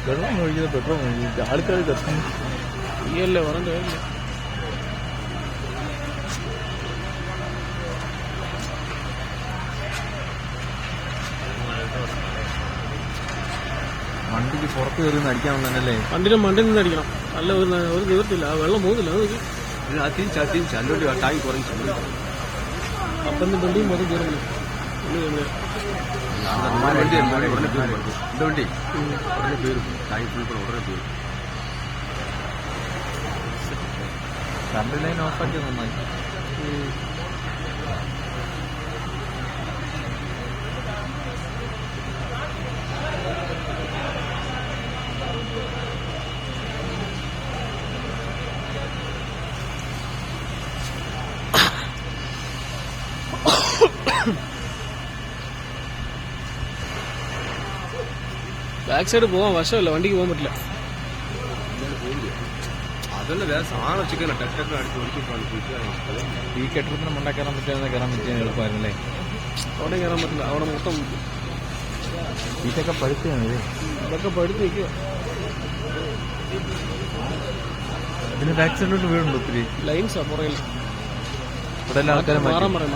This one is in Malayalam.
വെള്ളം ഒഴിക്കുന്നത് പെട്രോൾ ഒഴിക്കുന്നത് ആൾക്കാർ കത്തുന്നു. ഈയല്ലേ പറഞ്ഞ കാര്യമില്ല. വണ്ടിക്ക് പുറത്ത് കയറി നിന്ന് അടിക്കാമെന്നല്ലേ? വണ്ടിയുടെ മണ്ടിൽ നിന്ന് അടിക്കണം. അല്ല ഒരു നിവർത്തില്ല, ആ വെള്ളം പോകുന്നില്ല. അപ്പം വണ്ടിയും മൊത്തം കയറുന്നു. കറണ്ട് ലൈൻ ഓഫാക്കി നന്നായി. ബാക്ക് സൈഡ് പോവാൻ വശമല്ല, വണ്ടിക്ക് പോകാൻ പറ്റില്ല. ഈ കെട്ടിടത്തിന് മണ്ട കയറാൻ പറ്റുന്ന കയറാൻ പറ്റിയ എളുപ്പമായിരുന്നല്ലേ? അവിടെ കയറാൻ പറ്റില്ല, അവിടെ മൊത്തം ഇതൊക്കെ പഴുത്താണ്. ഇതൊക്കെ പഴുത്ത് നിൽക്കുക. ഇതിന് ബാക്ക് സൈഡിലോട്ട് വീടുണ്ട് ഒത്തിരി ലൈൻസാ പുറകിൽ. ഇവിടെ എല്ലാ ആൾക്കാരും മാറാൻ പറയും.